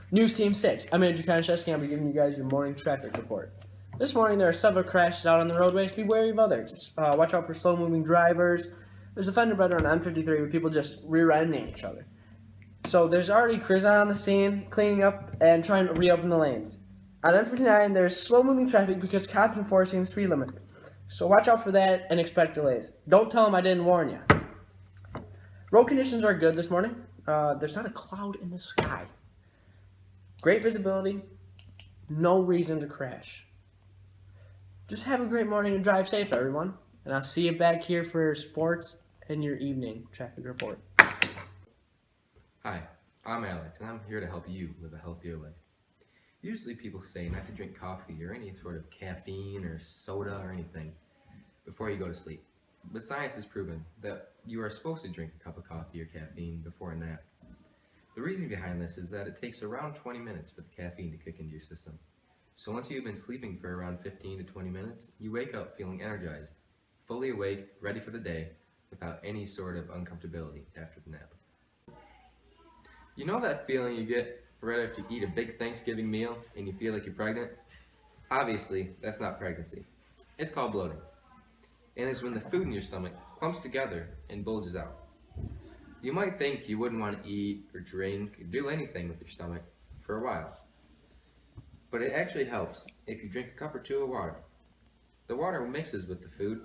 News Team 6. I'm Andrew Konchesky, and I'll be giving you guys your morning traffic report. This morning there are several crashes out on the roadways. Be wary of others. Watch out for slow-moving drivers. There's a fender bender on M53 with people just rear-ending each other. So there's already crews on the scene, cleaning up and trying to reopen the lanes. On M59, there's slow-moving traffic because cops enforcing the speed limit. So watch out for that and expect delays. Don't tell them I didn't warn you. Road conditions are good this morning. There's not a cloud in the sky. Great visibility. No reason to crash. Just have a great morning and drive safe, everyone. And I'll see you back here for sports and your evening traffic report. Hi, I'm Alex, and I'm here to help you live a healthier life. Usually people say not to drink coffee or any sort of caffeine or soda or anything before you go to sleep. But science has proven that you are supposed to drink a cup of coffee or caffeine before a nap. The reason behind this is that it takes around 20 minutes for the caffeine to kick into your system. So once you've been sleeping for around 15 to 20 minutes, you wake up feeling energized, fully awake, ready for the day, without any sort of uncomfortability after the nap. You know that feeling you get right after you eat a big Thanksgiving meal and you feel like you're pregnant? Obviously, that's not pregnancy. It's called bloating. And it's when the food in your stomach clumps together and bulges out. You might think you wouldn't want to eat or drink or do anything with your stomach for a while. But it actually helps if you drink a cup or two of water. The water mixes with the food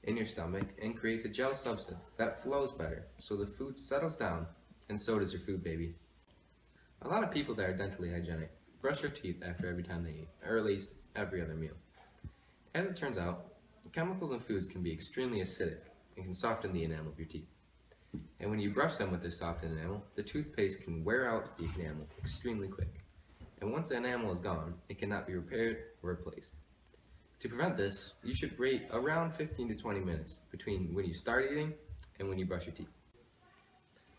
in your stomach and creates a gel substance that flows better, so the food settles down, and so does your food baby. A lot of people that are dentally hygienic brush their teeth after every time they eat, or at least every other meal. As it turns out, chemicals in foods can be extremely acidic and can soften the enamel of your teeth. And when you brush them with this softened enamel, the toothpaste can wear out the enamel extremely quick. And once the enamel is gone, it cannot be repaired or replaced. To prevent this, you should wait around 15 to 20 minutes between when you start eating and when you brush your teeth.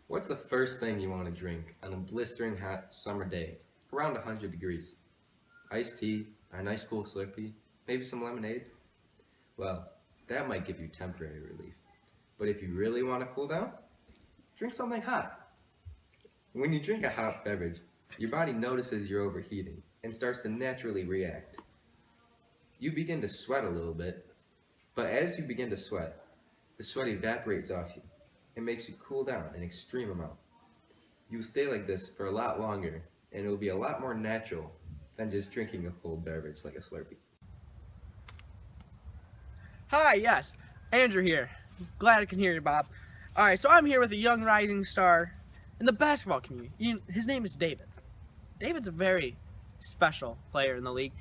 What's the first thing you want to drink on a blistering hot summer day, around 100 degrees? Iced tea, a nice cool Slurpee, maybe some lemonade? Well, that might give you temporary relief. But if you really want to cool down, drink something hot. When you drink a hot beverage, your body notices you're overheating and starts to naturally react. You begin to sweat a little bit, but as you begin to sweat, the sweat evaporates off you and makes you cool down an extreme amount. You will stay like this for a lot longer, and it will be a lot more natural than just drinking a cold beverage like a Slurpee. Hi, yes, Andrew here. Glad I can hear you, Bob. Alright, so I'm here with a young rising star in the basketball community. His name is David. David's a very special player in the league.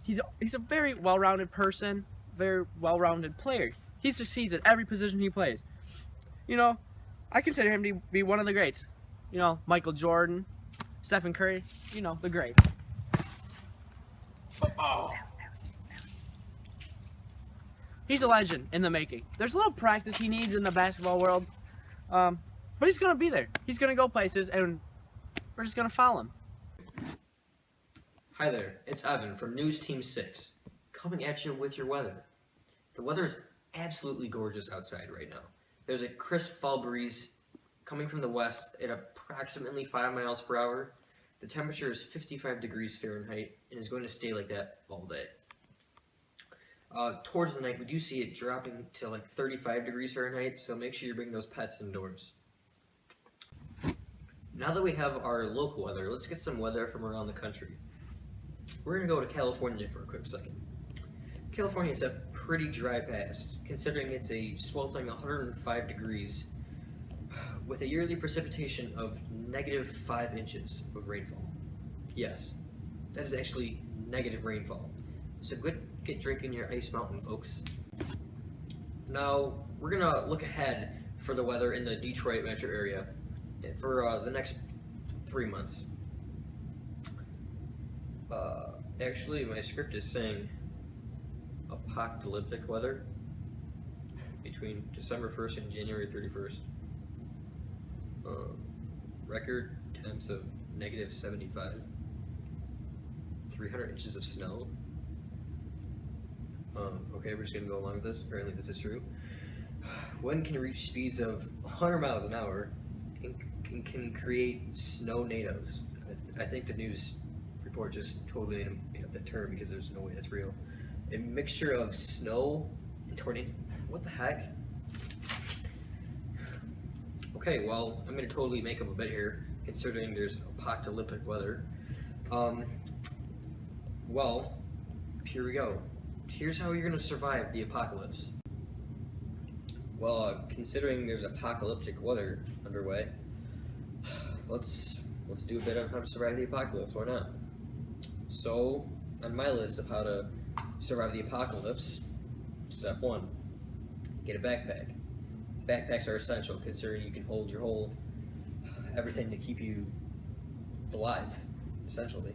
He's a very well-rounded person, very well-rounded player. He succeeds at every position he plays. You know, I consider him to be one of the greats. You know, Michael Jordan, Stephen Curry, you know, the great. Oh. He's a legend in the making. There's a little practice he needs in the basketball world, but he's going to be there. He's going to go places, and we're just going to follow him. Hi there, it's Evan from News Team 6, coming at you with your weather. The weather is absolutely gorgeous outside right now. There's a crisp fall breeze coming from the west at approximately 5 miles per hour. The temperature is 55 degrees Fahrenheit and is going to stay like that all day. Towards the night, we do see it dropping to like 35 degrees Fahrenheit, so make sure you bring those pets indoors. Now that we have our local weather, let's get some weather from around the country. We're going to go to California for a quick second. California is a pretty dry past, considering it's a sweltering 105 degrees with a yearly precipitation of -5 inches of rainfall. Yes, that is actually negative rainfall. So get drinking your ice mountain, folks. Now, we're going to look ahead for the weather in the Detroit metro area for the next 3 months. Actually, my script is saying apocalyptic weather between December 1st and January 31st. Record temps of -75, 300 inches of snow. Okay, we're just gonna go along with this. Apparently this is true. Wind can reach speeds of 100 miles an hour and can create snow tornadoes. I think the news report just totally made up the term because there's no way that's real. A mixture of snow and tornado. What the heck? Okay, well, I'm gonna totally make up a bit here, considering there's apocalyptic weather. Well, here we go. Here's how you're gonna survive the apocalypse. Well, considering there's apocalyptic weather underway, let's do a bit on how to survive the apocalypse. Why not? So, on my list of how to survive the apocalypse, step 1, get a backpack. Backpacks are essential considering you can hold your whole everything to keep you alive, essentially.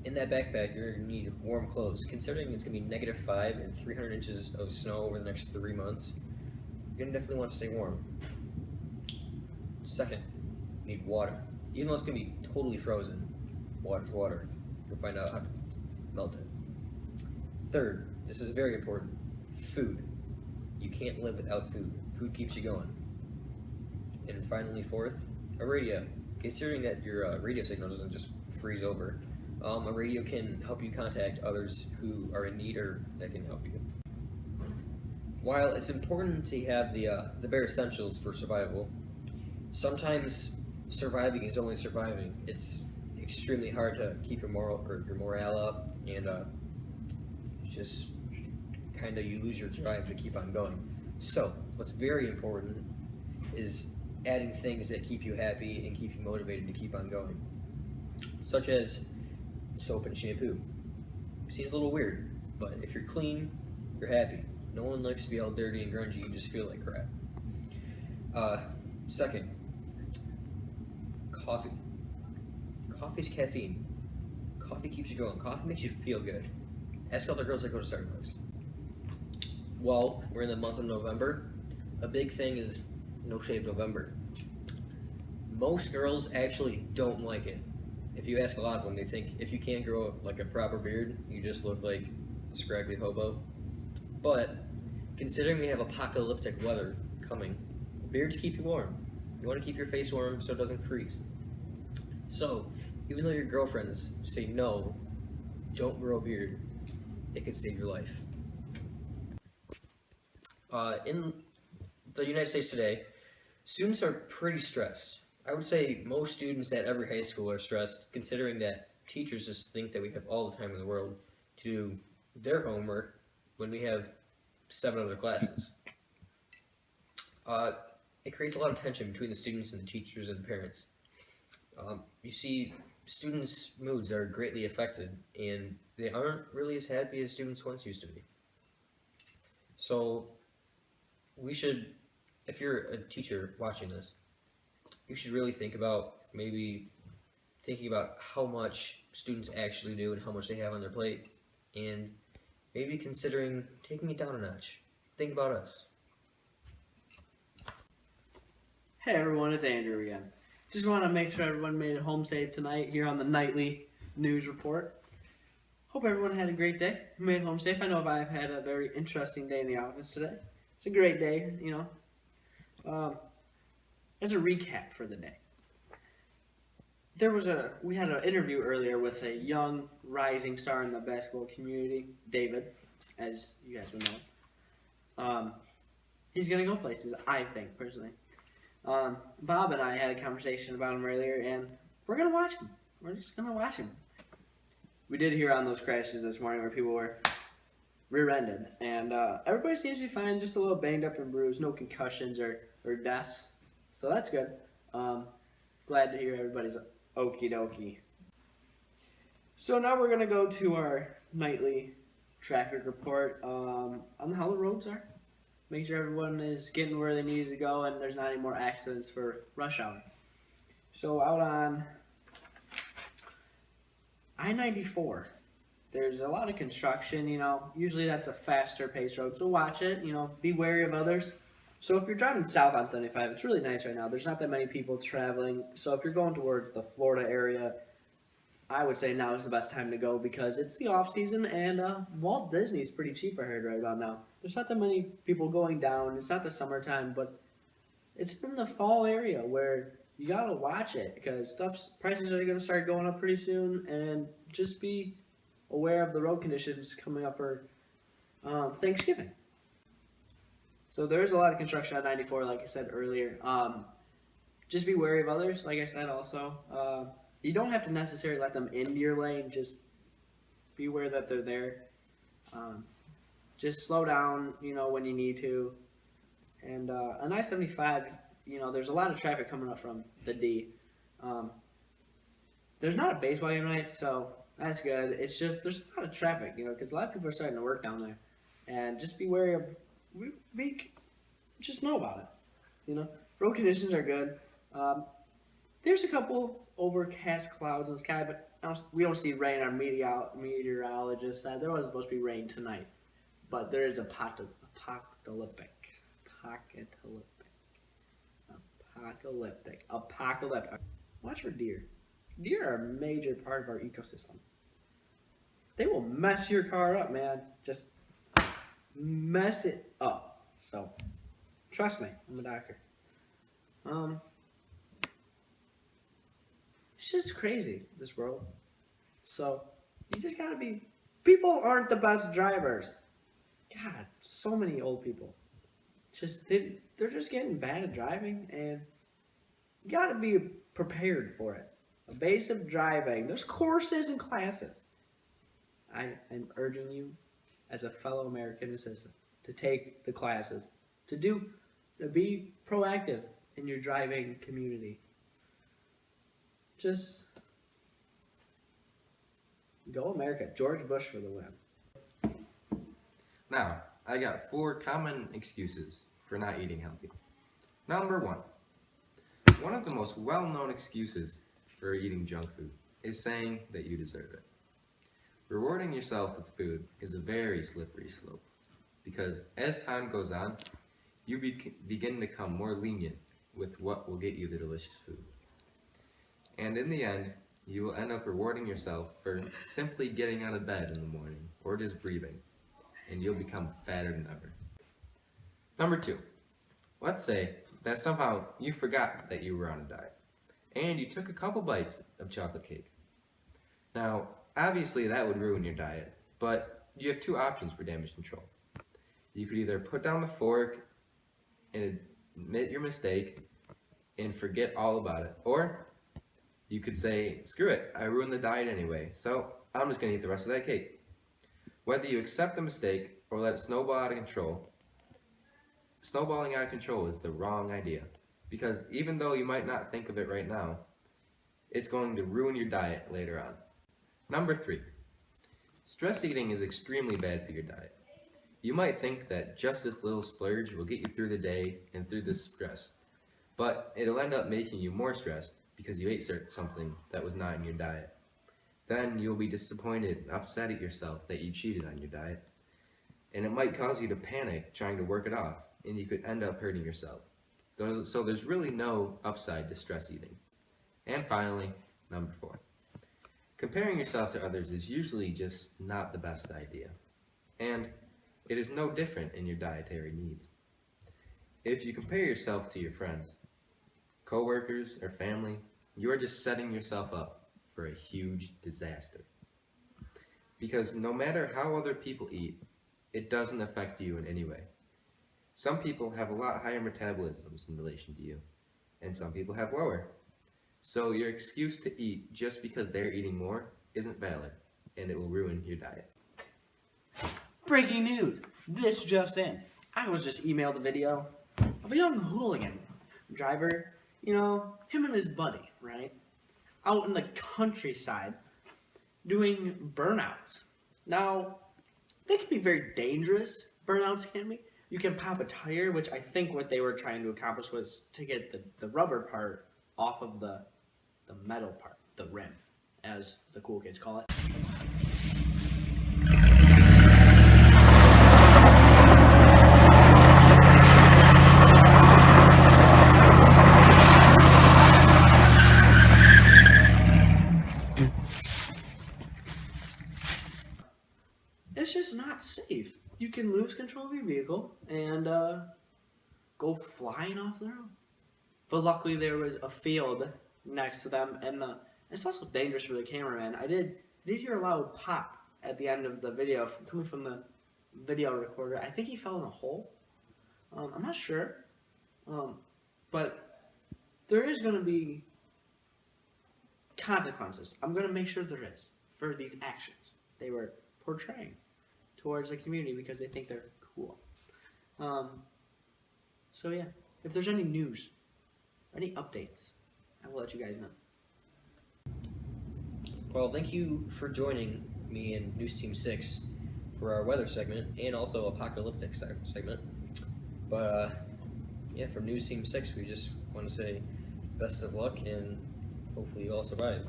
In that backpack, you're going to need warm clothes. Considering it's going to be -5 and 300 inches of snow over the next 3 months, you're going to definitely want to stay warm. Second, you need water. Even though it's going to be totally frozen, water's water. You'll find out how to melt it. Third, this is very important, food. You can't live without food. Food keeps you going. And finally, fourth, a radio. Considering that your radio signal doesn't just freeze over, a radio can help you contact others who are in need or that can help you. While it's important to have the bare essentials for survival, sometimes surviving is only surviving. It's extremely hard to keep your morale up, and just kind of you lose your drive to keep on going. So what's very important is adding things that keep you happy and keep you motivated to keep on going, such as soap and shampoo. Seems a little weird, but if you're clean, you're happy. No one likes to be all dirty and grungy and just feel like crap. Second, coffee. Coffee's caffeine. Coffee keeps you going. Coffee makes you feel good. Ask other girls that go to Starbucks. Well, we're in the month of November. A big thing is No Shave November. Most girls actually don't like it. If you ask a lot of them, they think if you can't grow like a proper beard, you just look like a scraggly hobo. But considering we have apocalyptic weather coming, beards keep you warm. You want to keep your face warm so it doesn't freeze. So, even though your girlfriends say no, don't grow a beard, it could save your life. In the United States today, students are pretty stressed. I would say most students at every high school are stressed, considering that teachers just think that we have all the time in the world to do their homework when we have 7 other classes. It creates a lot of tension between the students and the teachers and the parents. You see, students' moods are greatly affected, and they aren't really as happy as students once used to be. So, we should, if you're a teacher watching this, you should really think about maybe thinking about how much students actually do and how much they have on their plate, and maybe considering taking it down a notch. Think about us. Hey everyone, it's Andrew again. Just want to make sure everyone made it home safe tonight here on the nightly news report. Hope everyone had a great day, made it home safe. I know I've had a very interesting day in the office today. It's a great day, you know. As a recap for the day, we had an interview earlier with a young rising star in the basketball community, David, as you guys would know. He's gonna go places, I think personally. Bob and I had a conversation about him earlier, and we're gonna watch him. We're just gonna watch him. We did hear on those crashes this morning where people were rear-ended, and everybody seems to be fine, just a little banged up and bruised, no concussions or deaths. So that's good. Glad to hear everybody's okie dokie. So now we're going to go to our nightly traffic report on how the roads are. Make sure everyone is getting where they need to go and there's not any more accidents for rush hour. So out on I-94, there's a lot of construction, you know. Usually that's a faster paced road, so watch it, you know, be wary of others. So if you're driving south on 75, it's really nice right now. There's not that many people traveling. So if you're going toward the Florida area, I would say now is the best time to go because it's the off season and Walt Disney's pretty cheap, I heard, right about now. There's not that many people going down. It's not the summertime, but it's in the fall area where you gotta watch it because prices are gonna start going up pretty soon, and just be aware of the road conditions coming up for Thanksgiving. So there's a lot of construction on 94, like I said earlier. Just be wary of others, like I said also. You don't have to necessarily let them into your lane, just be aware that they're there. Just slow down, when you need to. And on I-75, there's a lot of traffic coming up from the D. There's not a baseball game tonight, so that's good. It's just there's a lot of traffic, because a lot of people are starting to work down there. And just be wary of, just know about it. Road conditions are good. There's a couple overcast clouds in the sky, but we don't see rain. Our meteorologist said there was supposed to be rain tonight, but there is apocalyptic. Watch for deer. Deer are a major part of our ecosystem. They will mess your car up, man. Just mess it up. So, trust me, I'm a doctor. It's just crazy, this world. So, you just gotta be. People aren't the best drivers. God, so many old people. They're just getting bad at driving, and you gotta be prepared for it. A basic driving. There's courses and classes. I am urging you, as a fellow American citizen, to take the classes, to be proactive in your driving community. Just go America. George Bush for the win. Now, I got 4 common excuses for not eating healthy. Number 1. One of the most well-known excuses for eating junk food is saying that you deserve it. Rewarding yourself with food is a very slippery slope because as time goes on, you begin to become more lenient with what will get you the delicious food. And in the end, you will end up rewarding yourself for simply getting out of bed in the morning or just breathing, and you'll become fatter than ever. Number 2, let's say that somehow you forgot that you were on a diet, and you took a couple bites of chocolate cake. Now, obviously that would ruin your diet, but you have 2 options for damage control. You could either put down the fork and admit your mistake and forget all about it, or you could say, screw it, I ruined the diet anyway, so I'm just going to eat the rest of that cake. Whether you accept the mistake or let it snowball out of control, snowballing out of control is the wrong idea. Because even though you might not think of it right now, it's going to ruin your diet later on. Number 3, stress eating is extremely bad for your diet. You might think that just this little splurge will get you through the day and through this stress, but it'll end up making you more stressed because you ate something that was not in your diet. Then you'll be disappointed and upset at yourself that you cheated on your diet. And it might cause you to panic trying to work it off, and you could end up hurting yourself. So there's really no upside to stress eating. And finally, number 4. Comparing yourself to others is usually just not the best idea. And it is no different in your dietary needs. If you compare yourself to your friends, co-workers, or family, you are just setting yourself up for a huge disaster. Because no matter how other people eat, it doesn't affect you in any way. Some people have a lot higher metabolisms in relation to you, and some people have lower. So your excuse to eat just because they're eating more isn't valid, and it will ruin your diet. Breaking news! This just in. I was just emailed a video of a young hooligan driver, him and his buddy, right? Out in the countryside doing burnouts. Now, they can be very dangerous, burnouts can be. You can pop a tire, which I think what they were trying to accomplish was to get the rubber part off of the metal part, the rim, as the cool kids call it. It's just not safe. You can lose control of your vehicle and go flying off the road. but luckily there was a field next to them, and it's also dangerous for the cameraman. I did hear a loud pop at the end of the video coming from the video recorder. I think he fell in a hole. I'm not sure, but there is going to be consequences. I'm going to make sure there is for these actions they were portraying towards the community because they think they're cool. So yeah, if there's any news, any updates, I will let you guys know. Well, thank you for joining me in News Team 6 for our weather segment and also apocalyptic segment. But yeah, from News Team 6, we just want to say best of luck and hopefully you all survive.